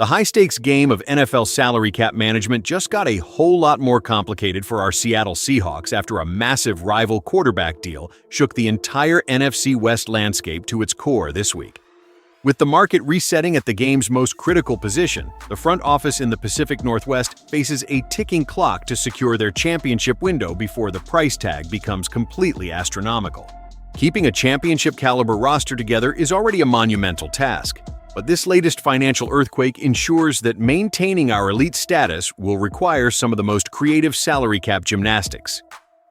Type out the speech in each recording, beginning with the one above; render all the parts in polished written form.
The high-stakes game of NFL salary cap management just got a whole lot more complicated for our Seattle Seahawks after a massive rival quarterback deal shook the entire NFC West landscape to its core this week. With the market resetting at the game's most critical position, the front office in the Pacific Northwest faces a ticking clock to secure their championship window before the price tag becomes completely astronomical. Keeping a championship-caliber roster together is already a monumental task. But this latest financial earthquake ensures that maintaining our elite status will require some of the most creative salary cap gymnastics.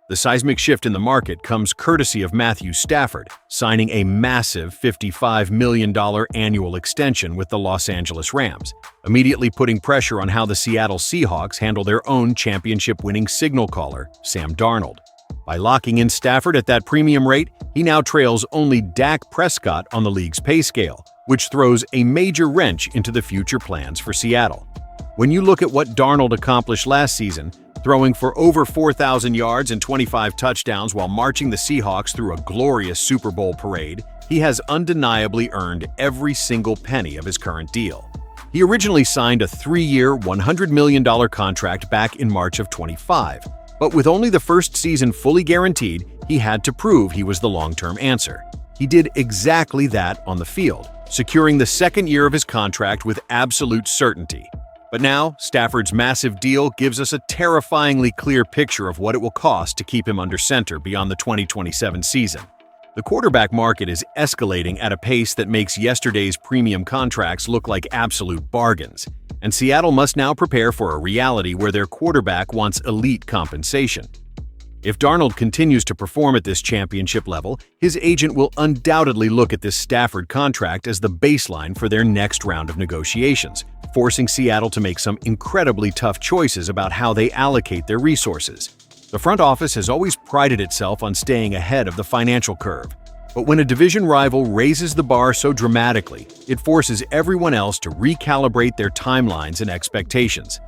The seismic shift in the market comes courtesy of Matthew Stafford, signing a massive $55 million annual extension with the Los Angeles Rams, immediately putting pressure on how the Seattle Seahawks handle their own championship-winning signal caller, Sam Darnold. By locking in Stafford at that premium rate, he now trails only Dak Prescott on the league's pay scale, which throws a major wrench into the future plans for Seattle. When you look at what Darnold accomplished last season, throwing for over 4,000 yards and 25 touchdowns while marching the Seahawks through a glorious Super Bowl parade, he has undeniably earned every single penny of his current deal. He originally signed a 3-year, $100 million contract back in March of 25, but with only the first season fully guaranteed, he had to prove he was the long-term answer. He did exactly that on the field, securing the second year of his contract with absolute certainty. But now, Stafford's massive deal gives us a terrifyingly clear picture of what it will cost to keep him under center beyond the 2027 season. The quarterback market is escalating at a pace that makes yesterday's premium contracts look like absolute bargains, and Seattle must now prepare for a reality where their quarterback wants elite compensation. If Darnold continues to perform at this championship level, his agent will undoubtedly look at this Stafford contract as the baseline for their next round of negotiations, forcing Seattle to make some incredibly tough choices about how they allocate their resources. The front office has always prided itself on staying ahead of the financial curve, but when a division rival raises the bar so dramatically, it forces everyone else to recalibrate their timelines and expectations.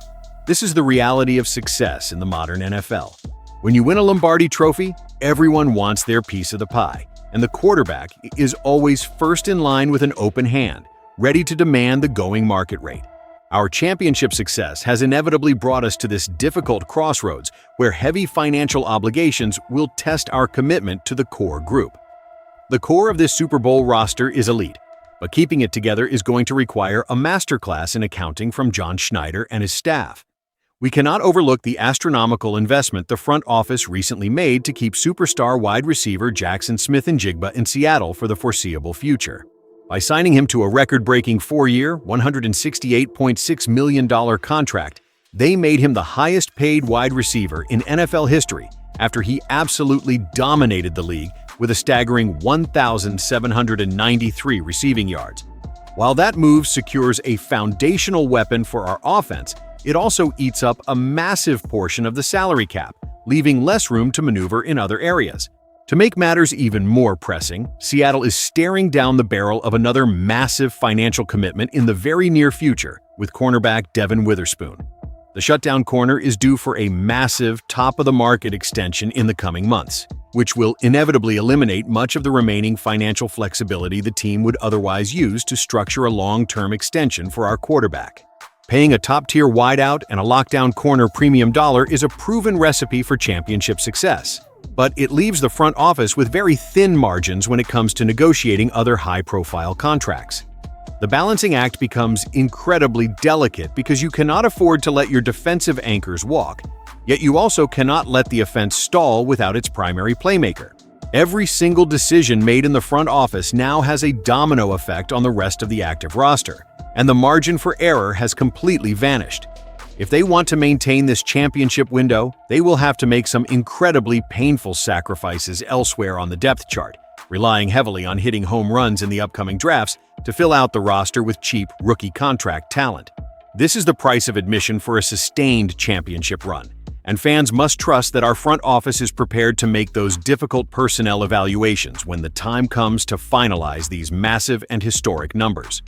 This is the reality of success in the modern NFL. When you win a Lombardi trophy, everyone wants their piece of the pie, and the quarterback is always first in line with an open hand, ready to demand the going market rate. Our championship success has inevitably brought us to this difficult crossroads where heavy financial obligations will test our commitment to the core group. The core of this Super Bowl roster is elite, but keeping it together is going to require a masterclass in accounting from John Schneider and his staff. We cannot overlook the astronomical investment the front office recently made to keep superstar wide receiver Jackson Smith-Njigba in Seattle for the foreseeable future. By signing him to a record-breaking 4-year, $168.6 million contract, they made him the highest-paid wide receiver in NFL history after he absolutely dominated the league with a staggering 1,793 receiving yards. While that move secures a foundational weapon for our offense, it also eats up a massive portion of the salary cap, leaving less room to maneuver in other areas. To make matters even more pressing, Seattle is staring down the barrel of another massive financial commitment in the very near future with cornerback Devin Witherspoon. The shutdown corner is due for a massive top-of-the-market extension in the coming months, which will inevitably eliminate much of the remaining financial flexibility the team would otherwise use to structure a long-term extension for our quarterback. Paying a top-tier wideout and a lockdown corner premium dollar is a proven recipe for championship success, but it leaves the front office with very thin margins when it comes to negotiating other high-profile contracts. The balancing act becomes incredibly delicate because you cannot afford to let your defensive anchors walk, yet you also cannot let the offense stall without its primary playmaker. Every single decision made in the front office now has a domino effect on the rest of the active roster, and the margin for error has completely vanished. If they want to maintain this championship window, they will have to make some incredibly painful sacrifices elsewhere on the depth chart, relying heavily on hitting home runs in the upcoming drafts to fill out the roster with cheap rookie contract talent. This is the price of admission for a sustained championship run, and fans must trust that our front office is prepared to make those difficult personnel evaluations when the time comes to finalize these massive and historic numbers.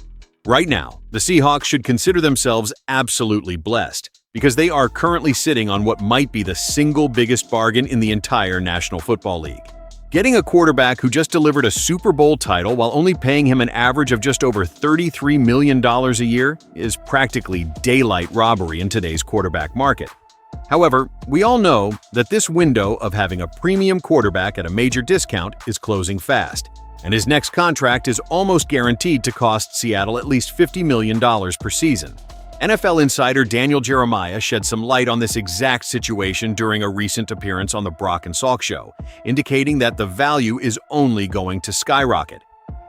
Right now, the Seahawks should consider themselves absolutely blessed because they are currently sitting on what might be the single biggest bargain in the entire National Football League. Getting a quarterback who just delivered a Super Bowl title while only paying him an average of just over $33 million a year is practically daylight robbery in today's quarterback market. However, we all know that this window of having a premium quarterback at a major discount is closing fast, and his next contract is almost guaranteed to cost Seattle at least $50 million per season. NFL insider Daniel Jeremiah shed some light on this exact situation during a recent appearance on the Brock and Salk show, indicating that the value is only going to skyrocket.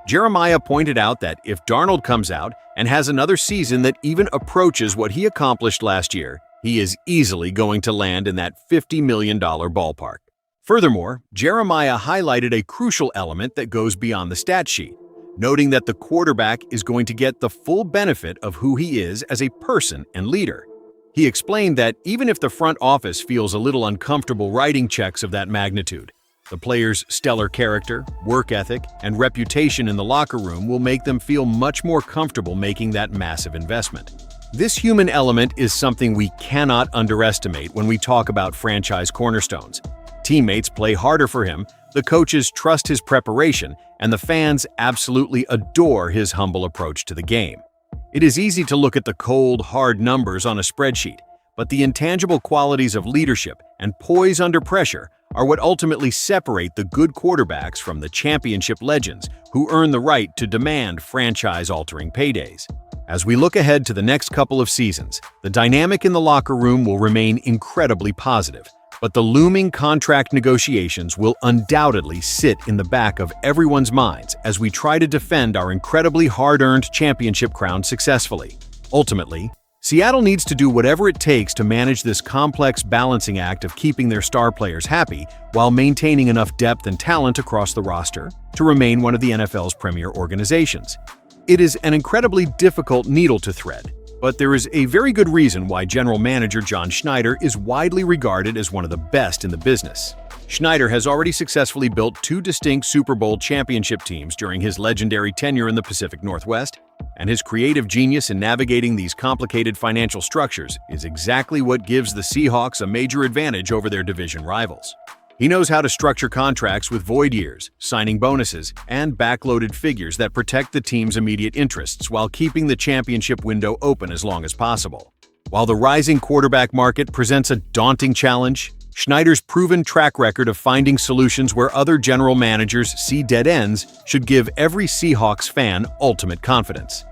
Jeremiah pointed out that if Darnold comes out and has another season that even approaches what he accomplished last year, he is easily going to land in that $50 million ballpark. Furthermore, Jeremiah highlighted a crucial element that goes beyond the stat sheet, noting that the quarterback is going to get the full benefit of who he is as a person and leader. He explained that even if the front office feels a little uncomfortable writing checks of that magnitude, the player's stellar character, work ethic, and reputation in the locker room will make them feel much more comfortable making that massive investment. This human element is something we cannot underestimate when we talk about franchise cornerstones. Teammates play harder for him, the coaches trust his preparation, and the fans absolutely adore his humble approach to the game. It is easy to look at the cold, hard numbers on a spreadsheet, but the intangible qualities of leadership and poise under pressure are what ultimately separate the good quarterbacks from the championship legends who earn the right to demand franchise-altering paydays. As we look ahead to the next couple of seasons, the dynamic in the locker room will remain incredibly positive, but the looming contract negotiations will undoubtedly sit in the back of everyone's minds as we try to defend our incredibly hard-earned championship crown successfully. Ultimately, Seattle needs to do whatever it takes to manage this complex balancing act of keeping their star players happy while maintaining enough depth and talent across the roster to remain one of the NFL's premier organizations. It is an incredibly difficult needle to thread, but there is a very good reason why General Manager John Schneider is widely regarded as one of the best in the business. Schneider has already successfully built 2 distinct Super Bowl championship teams during his legendary tenure in the Pacific Northwest, and his creative genius in navigating these complicated financial structures is exactly what gives the Seahawks a major advantage over their division rivals. He knows how to structure contracts with void years, signing bonuses, and backloaded figures that protect the team's immediate interests while keeping the championship window open as long as possible. While the rising quarterback market presents a daunting challenge, Schneider's proven track record of finding solutions where other general managers see dead ends should give every Seahawks fan ultimate confidence.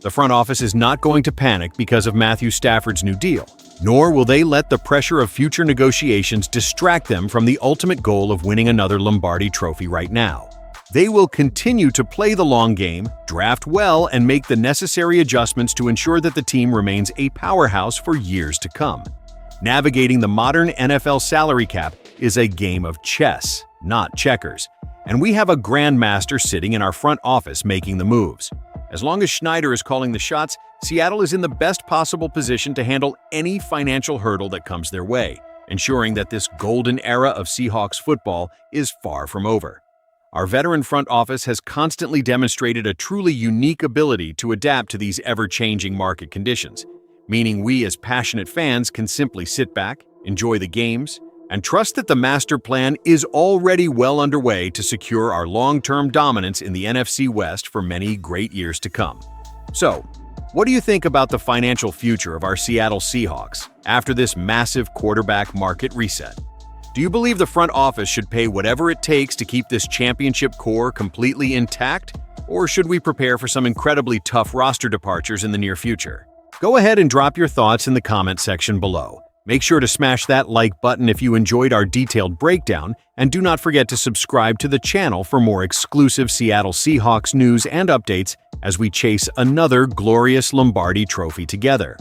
The front office is not going to panic because of Matthew Stafford's new deal, nor will they let the pressure of future negotiations distract them from the ultimate goal of winning another Lombardi trophy right now. They will continue to play the long game, draft well, and make the necessary adjustments to ensure that the team remains a powerhouse for years to come. Navigating the modern NFL salary cap is a game of chess, not checkers, and we have a grandmaster sitting in our front office making the moves. As long as Schneider is calling the shots, Seattle is in the best possible position to handle any financial hurdle that comes their way, ensuring that this golden era of Seahawks football is far from over. Our veteran front office has constantly demonstrated a truly unique ability to adapt to these ever-changing market conditions, meaning we as passionate fans can simply sit back, enjoy the games, and trust that the master plan is already well underway to secure our long-term dominance in the NFC West for many great years to come. So, what do you think about the financial future of our Seattle Seahawks after this massive quarterback market reset? Do you believe the front office should pay whatever it takes to keep this championship core completely intact, or should we prepare for some incredibly tough roster departures in the near future? Go ahead and drop your thoughts in the comment section below. Make sure to smash that like button if you enjoyed our detailed breakdown, and do not forget to subscribe to the channel for more exclusive Seattle Seahawks news and updates as we chase another glorious Lombardi trophy together.